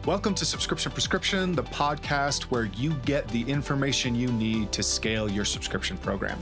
Welcome to Subscription Prescription, the podcast where you get the information you need to scale your subscription program.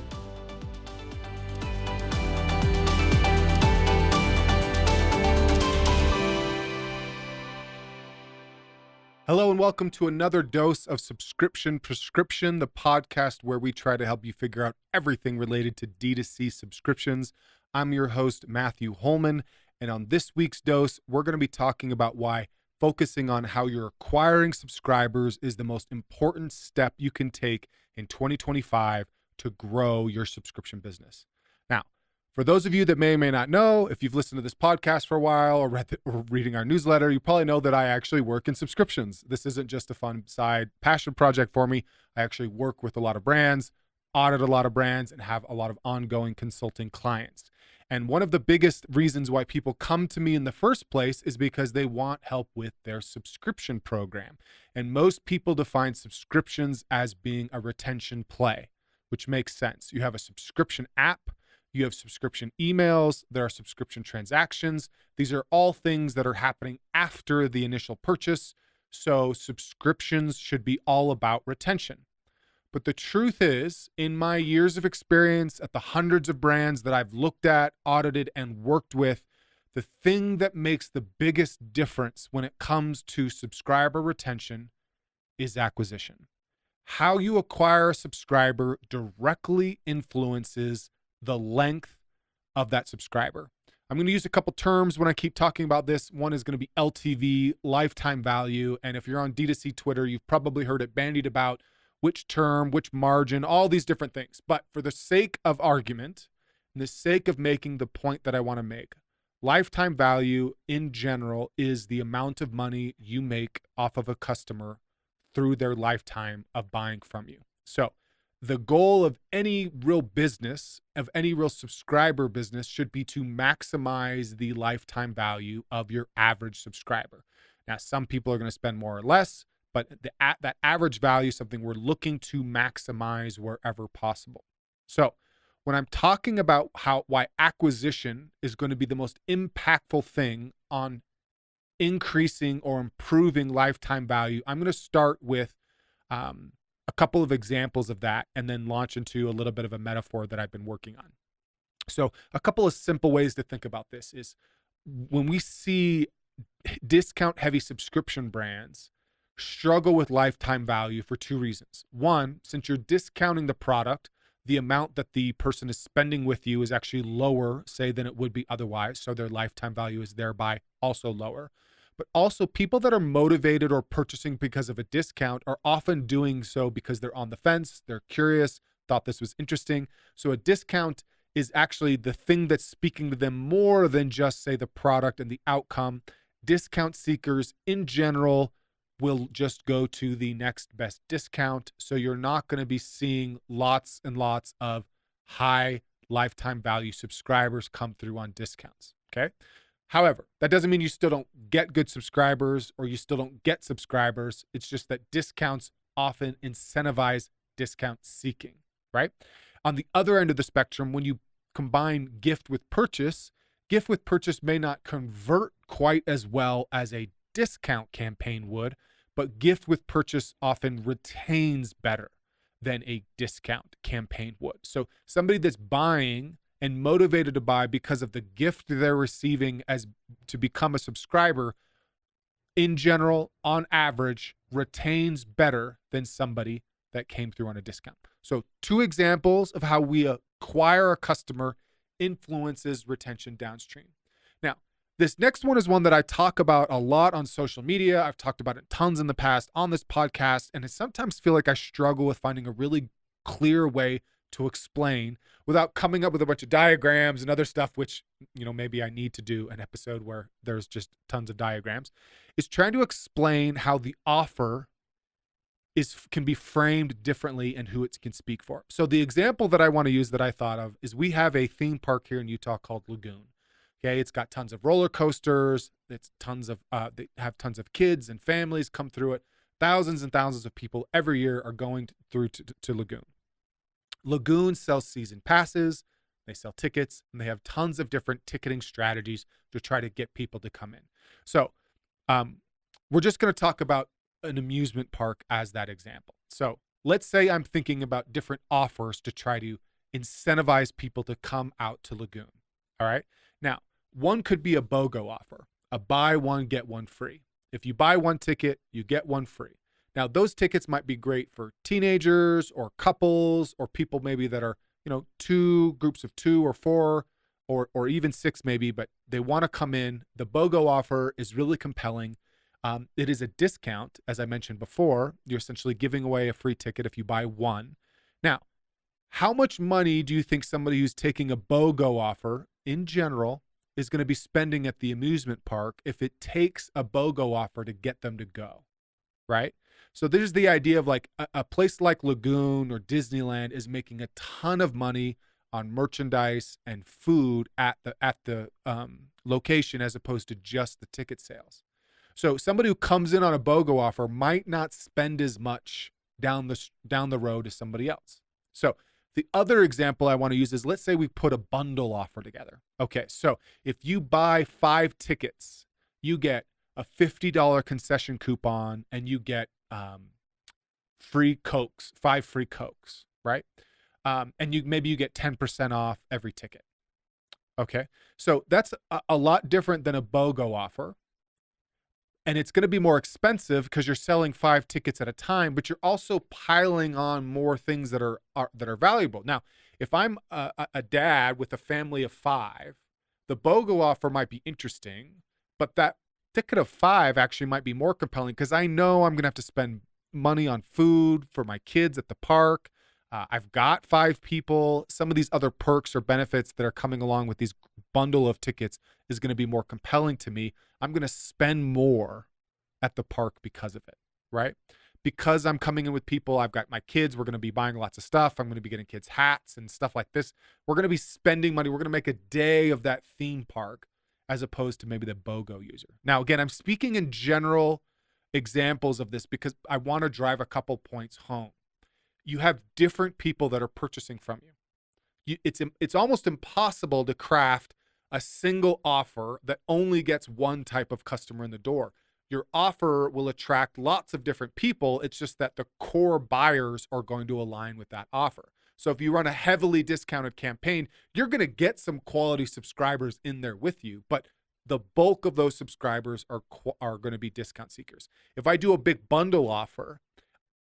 Hello and welcome to another dose of Subscription Prescription, the podcast where we try to help you figure out everything related to D2C subscriptions. I'm your host, Matthew Holman, and on this week's dose, we're going to be talking about why focusing on how you're acquiring subscribers is the most important step you can take in 2025 to grow your subscription business. Now, for those of you that may or may not know, if you've listened to this podcast for a while or reading our newsletter, you probably know that I actually work in subscriptions. This isn't just a fun side passion project for me. I actually work with a lot of brands, audit a lot of brands, and have a lot of ongoing consulting clients. And one of the biggest reasons why people come to me in the first place is because they want help with their subscription program. And most people define subscriptions as being a retention play, which makes sense. You have a subscription app, you have subscription emails, there are subscription transactions. These are all things that are happening after the initial purchase. So subscriptions should be all about retention. But the truth is, in my years of experience at the hundreds of brands that I've looked at, audited, and worked with, the thing that makes the biggest difference when it comes to subscriber retention is acquisition. How you acquire a subscriber directly influences the length of that subscriber. I'm going to use a couple terms when I keep talking about this. One is going to be LTV, lifetime value. And if you're on D2C Twitter, you've probably heard it bandied about, which term, which margin, all these different things. But for the sake of argument, and the sake of making the point that I want to make, lifetime value in general is the amount of money you make off of a customer through their lifetime of buying from you. So the goal of any real business, of any real subscriber business, should be to maximize the lifetime value of your average subscriber. Now, some people are going to spend more or less, but that average value is something we're looking to maximize wherever possible. So when I'm talking about why acquisition is going to be the most impactful thing on increasing or improving lifetime value, I'm going to start with a couple of examples of that and then launch into a little bit of a metaphor that I've been working on. So a couple of simple ways to think about this is when we see discount-heavy subscription brands struggle with lifetime value for two reasons. One, since you're discounting the product, the amount that the person is spending with you is actually lower, say, than it would be otherwise. So their lifetime value is thereby also lower. But also people that are motivated or purchasing because of a discount are often doing so because they're on the fence, they're curious, thought this was interesting. So a discount is actually the thing that's speaking to them more than just, say, the product and the outcome. Discount seekers in general will just go to the next best discount. So you're not going to be seeing lots and lots of high lifetime value subscribers come through on discounts. Okay. However, that doesn't mean you still don't get good subscribers or you still don't get subscribers. It's just that discounts often incentivize discount seeking, right? On the other end of the spectrum, when you combine gift with purchase may not convert quite as well as a discount campaign would, but gift with purchase often retains better than a discount campaign would. So somebody that's buying and motivated to buy because of the gift they're receiving as to become a subscriber, in general, on average, retains better than somebody that came through on a discount. So two examples of how we acquire a customer influences retention downstream. Now, this next one is one that I talk about a lot on social media. I've talked about it tons in the past on this podcast, and I sometimes feel like I struggle with finding a really clear way to explain without coming up with a bunch of diagrams and other stuff, which, maybe I need to do an episode where there's just tons of diagrams, is trying to explain how the offer can be framed differently and who it can speak for. So the example that I want to use that I thought of is we have a theme park here in Utah called Lagoon. Okay, it's got tons of roller coasters. They have tons of kids and families come through it. Thousands and thousands of people every year are going through to Lagoon. Lagoon sells season passes, they sell tickets, and they have tons of different ticketing strategies to try to get people to come in. So we're just going to talk about an amusement park as that example. So let's say I'm thinking about different offers to try to incentivize people to come out to Lagoon. All right. Now, one could be a BOGO offer, a buy one, get one free. If you buy one ticket, you get one free. Now, those tickets might be great for teenagers or couples or people maybe that are, two groups of 2 or 4 or even 6 maybe, but they want to come in. The BOGO offer is really compelling. It is a discount, as I mentioned before. You're essentially giving away a free ticket if you buy one. Now, how much money do you think somebody who's taking a BOGO offer in general is going to be spending at the amusement park if it takes a BOGO offer to get them to go, right? So there's the idea of like a place like Lagoon or Disneyland is making a ton of money on merchandise and food at the location as opposed to just the ticket sales. So somebody who comes in on a BOGO offer might not spend as much down the road as somebody else. So the other example I want to use is, let's say we put a bundle offer together. Okay, so if you buy 5 tickets, you get a $50 concession coupon and you get free Cokes, 5 free Cokes, right? And maybe you get 10% off every ticket. Okay, so that's a lot different than a BOGO offer. And it's going to be more expensive because you're selling 5 tickets at a time, but you're also piling on more things that are valuable. Now, if I'm a dad with a family of 5, the BOGO offer might be interesting, but that ticket of 5 actually might be more compelling because I know I'm going to have to spend money on food for my kids at the park. I've got 5 people. Some of these other perks or benefits that are coming along with these bundle of tickets is going to be more compelling to me. I'm going to spend more at the park because of it, right? Because I'm coming in with people, I've got my kids, we're going to be buying lots of stuff. I'm going to be getting kids hats and stuff like this. We're going to be spending money. We're going to make a day of that theme park as opposed to maybe the BOGO user. Now, again, I'm speaking in general examples of this because I want to drive a couple points home. You have different people that are purchasing from you. It's almost impossible to craft a single offer that only gets one type of customer in the door. Your offer will attract lots of different people. It's just that the core buyers are going to align with that offer. So if you run a heavily discounted campaign, you're going to get some quality subscribers in there with you, but the bulk of those subscribers are going to be discount seekers. If I do a big bundle offer,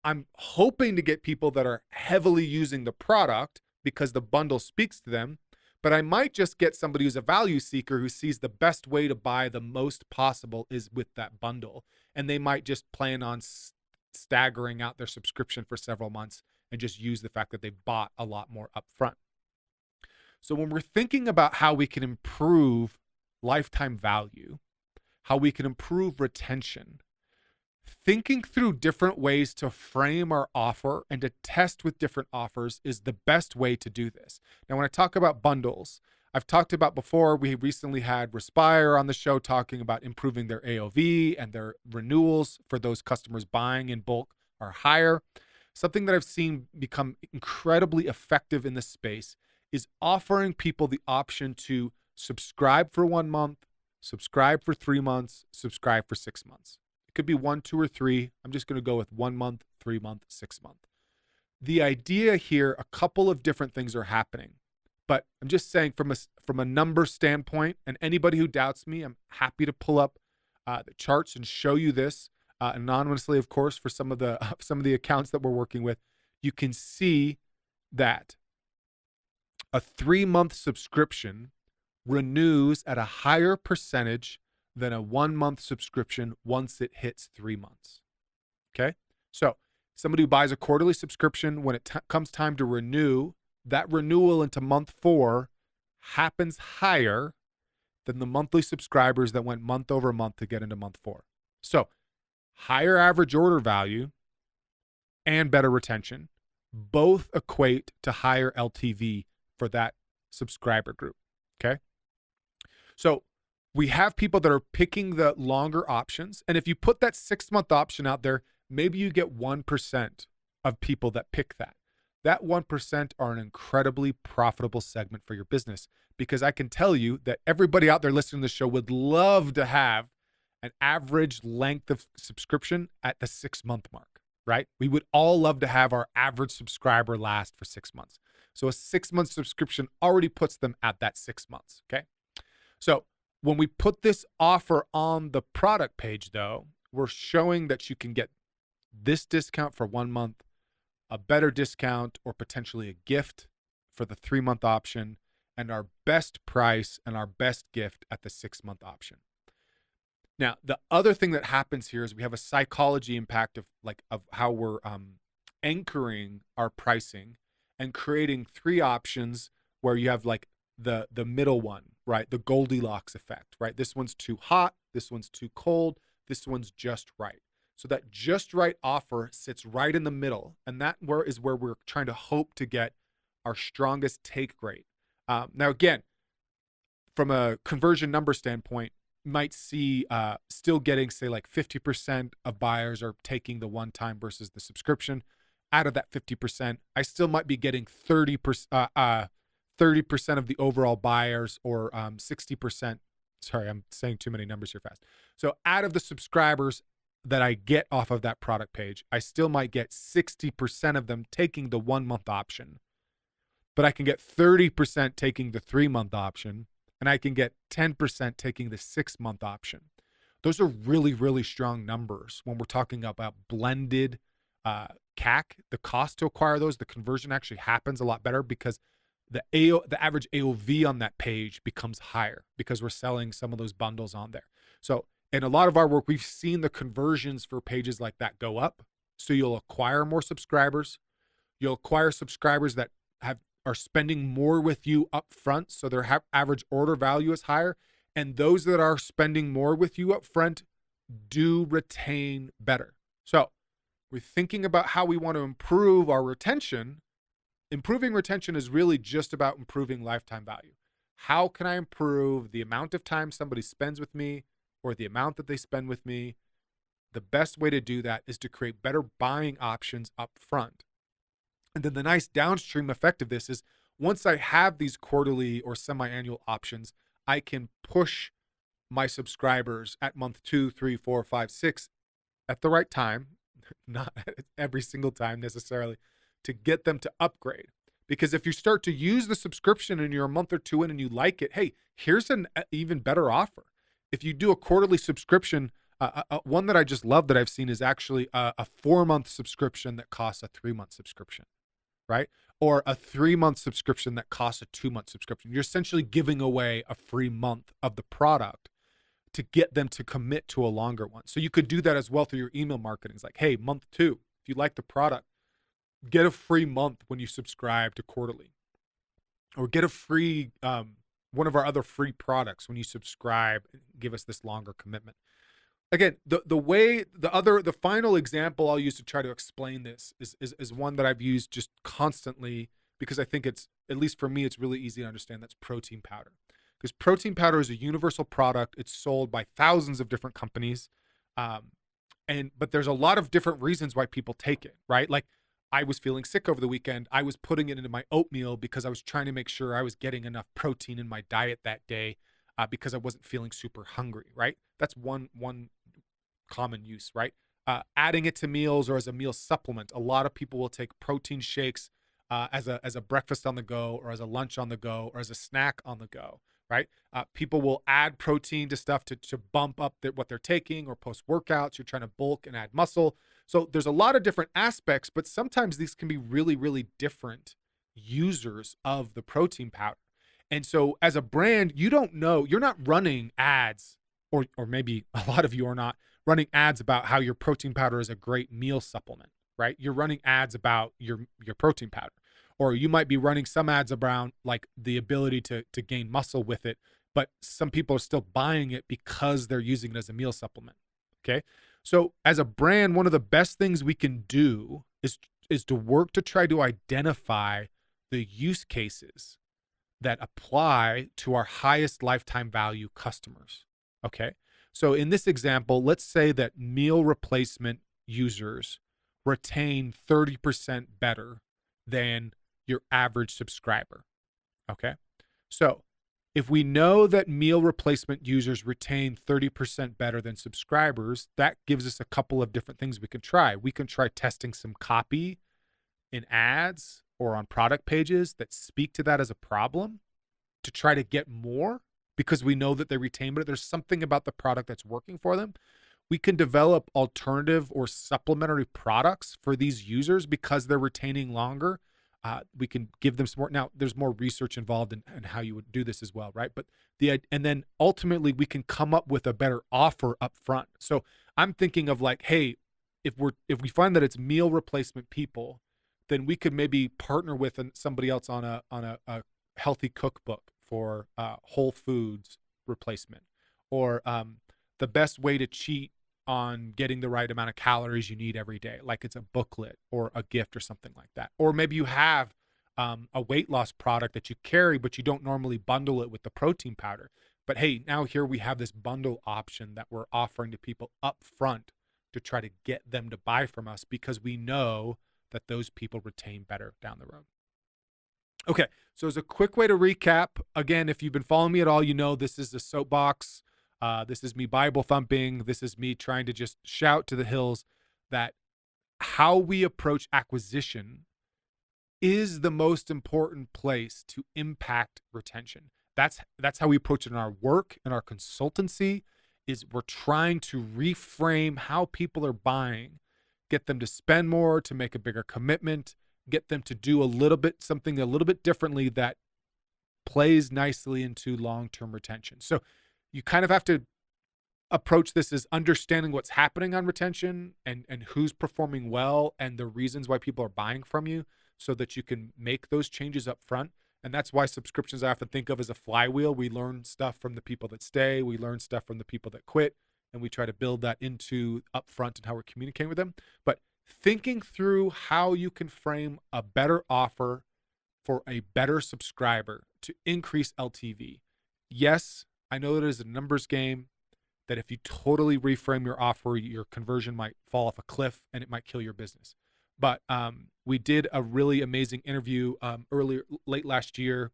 I'm hoping to get people that are heavily using the product because the bundle speaks to them, but I might just get somebody who's a value seeker who sees the best way to buy the most possible is with that bundle. And they might just plan on staggering out their subscription for several months and just use the fact that they bought a lot more upfront. So when we're thinking about how we can improve lifetime value, how we can improve retention, thinking through different ways to frame our offer and to test with different offers is the best way to do this. Now, when I talk about bundles, I've talked about before, we recently had Respire on the show talking about improving their AOV and their renewals for those customers buying in bulk are higher. Something that I've seen become incredibly effective in this space is offering people the option to subscribe for 1 month, subscribe for 3 months, subscribe for 6 months. Could be 1, 2, or 3. I'm just going to go with 1 month, 3 month, 6 month. The idea here, a couple of different things are happening, but I'm just saying from a number standpoint, and anybody who doubts me, I'm happy to pull up the charts and show you this anonymously, of course, for some of the accounts that we're working with. You can see that a 3-month subscription renews at a higher percentage than a 1-month subscription once it hits 3 months. Okay? So somebody who buys a quarterly subscription, when it comes time to renew, that renewal into month 4 happens higher than the monthly subscribers that went month over month to get into month 4. So higher average order value and better retention both equate to higher LTV for that subscriber group. Okay? So we have people that are picking the longer options. And if you put that 6-month option out there, maybe you get 1% of people that pick that. That 1% are an incredibly profitable segment for your business, because I can tell you that everybody out there listening to the show would love to have an average length of subscription at the 6-month mark, right? We would all love to have our average subscriber last for 6 months. So a 6-month subscription already puts them at that 6 months, okay? So when we put this offer on the product page though, we're showing that you can get this discount for 1 month, a better discount, or potentially a gift for the 3-month option, and our best price and our best gift at the 6-month option. Now, the other thing that happens here is we have a psychology impact of how we're anchoring our pricing and creating 3 options where you have like the middle one, right? The Goldilocks effect, right? This one's too hot, this one's too cold, this one's just right. So that just right offer sits right in the middle, and that is where we're trying to hope to get our strongest take rate. Now, again, from a conversion number standpoint, you might see still getting, say, like 50% of buyers are taking the one-time versus the subscription. Out of that 50%, I still might be getting 30% of the overall buyers, or 60%. Sorry, I'm saying too many numbers here fast. So out of the subscribers that I get off of that product page, I still might get 60% of them taking the 1-month option, but I can get 30% taking the 3-month option, and I can get 10% taking the 6-month option. Those are really, really strong numbers when we're talking about blended CAC. The cost to acquire those, the conversion actually happens a lot better because the average AOV on that page becomes higher because we're selling some of those bundles on there. So in a lot of our work, we've seen the conversions for pages like that go up. So you'll acquire more subscribers. You'll acquire subscribers that are spending more with you up front, so their average order value is higher. And those that are spending more with you up front do retain better. So we're thinking about how we want to improve our retention. Improving retention is really just about improving lifetime value. How can I improve the amount of time somebody spends with me or the amount that they spend with me? The best way to do that is to create better buying options up front. And then the nice downstream effect of this is once I have these quarterly or semi-annual options, I can push my subscribers at month 2, 3, 4, 5, 6 at the right time, not every single time necessarily, to get them to upgrade. Because if you start to use the subscription and you're a month or 2 in and you like it, hey, here's an even better offer. If you do a quarterly subscription, one that I just love that I've seen is actually a 4-month subscription that costs a 3-month subscription, right? Or a 3-month subscription that costs a 2-month subscription. You're essentially giving away a free month of the product to get them to commit to a longer one. So you could do that as well through your email marketing. It's like, hey, month 2, if you like the product, get a free month when you subscribe to quarterly, or get a free one of our other free products when you subscribe and give us this longer commitment. Again, the final example I'll use to try to explain this is one that I've used just constantly because I think it's, at least for me, it's really easy to understand. That's protein powder. Because protein powder is a universal product. It's sold by thousands of different companies. But there's a lot of different reasons why people take it, right? Like, I was feeling sick over the weekend. I was putting it into my oatmeal because I was trying to make sure I was getting enough protein in my diet that day because I wasn't feeling super hungry, right? That's one common use, right? Adding it to meals or as a meal supplement. A lot of people will take protein shakes as a breakfast on the go, or as a lunch on the go, or as a snack on the go, right? People will add protein to stuff to bump up what they're taking, or post workouts. You're trying to bulk and add muscle. So there's a lot of different aspects, but sometimes these can be really, really different users of the protein powder. And so as a brand, you don't know, you're not running ads, or maybe a lot of you are not running ads about how your protein powder is a great meal supplement, right? You're running ads about your protein powder. Or you might be running some ads around like the ability to gain muscle with it, but some people are still buying it because they're using it as a meal supplement. Okay. So as a brand, one of the best things we can do is to work to try to identify the use cases that apply to our highest lifetime value customers. Okay. So in this example, let's say that meal replacement users retain 30% better than your average subscriber. Okay. So If we know that meal replacement users retain 30% better than subscribers, that gives us a couple of different things we can try. We can try testing some copy in ads or on product pages that speak to that as a problem to try to get more, because we know that they retain, but there's something about the product that's working for them. We can develop alternative or supplementary products for these users because they're retaining longer. We can give them some more. Now, there's more research involved in how you would do this as well, right? But and then ultimately we can come up with a better offer up front. So I'm thinking of like, hey, if we find that it's meal replacement people, then we could maybe partner with somebody else on a healthy cookbook for whole foods replacement, or the best way to cheat on getting the right amount of calories you need every day, like it's a booklet or a gift or something like that. Or maybe you have a weight loss product that you carry, but you don't normally bundle it with the protein powder. But hey, now here we have this bundle option that we're offering to people up front to try to get them to buy from us, because we know that those people retain better down the road. Okay, so as a quick way to recap, again, if you've been following me at all, you know this is the soapbox. This is me Bible thumping. This is me trying to just shout to the hills that how we approach acquisition is the most important place to impact retention. That's how we approach it in our work, in our consultancy, is we're trying to reframe how people are buying, get them to spend more, to make a bigger commitment, get them to do something a little bit differently that plays nicely into long-term retention. So you kind of have to approach this as understanding what's happening on retention and who's performing well and the reasons why people are buying from you, so that you can make those changes up front. And that's why subscriptions I often think of as a flywheel. We learn stuff from the people that stay, we learn stuff from the people that quit, and we try to build that into upfront and how we're communicating with them. But thinking through how you can frame a better offer for a better subscriber to increase LTV. Yes, I know that it is a numbers game, that if you totally reframe your offer, your conversion might fall off a cliff and it might kill your business. But we did a really amazing interview late last year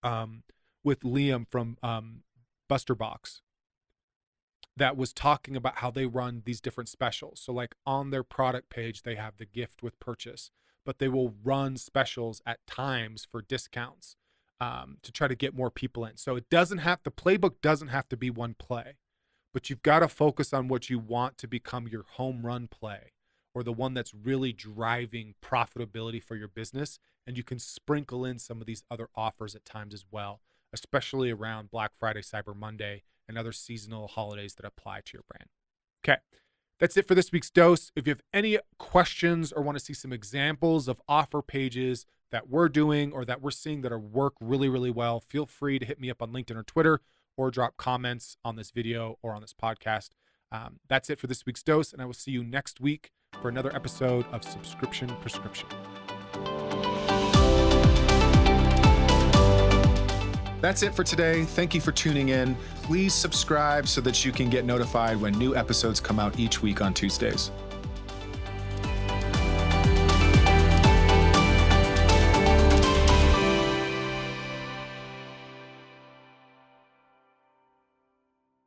with Liam from Buster Box, that was talking about how they run these different specials. So like on their product page, they have the gift with purchase, but they will run specials at times for discounts to try to get more people in. So the playbook doesn't have to be one play, but you've got to focus on what you want to become your home run play, or the one that's really driving profitability for your business. And you can sprinkle in some of these other offers at times as well, especially around Black Friday, Cyber Monday, and other seasonal holidays that apply to your brand. Okay, that's it for this week's dose. If you have any questions or want to see some examples of offer pages that we're doing or that we're seeing that work really, really well, feel free to hit me up on LinkedIn or Twitter, or drop comments on this video or on this podcast. That's it for this week's dose, and I will see you next week for another episode of Subscription Prescription. That's it for today. Thank you for tuning in. Please subscribe so that you can get notified when new episodes come out each week on Tuesdays.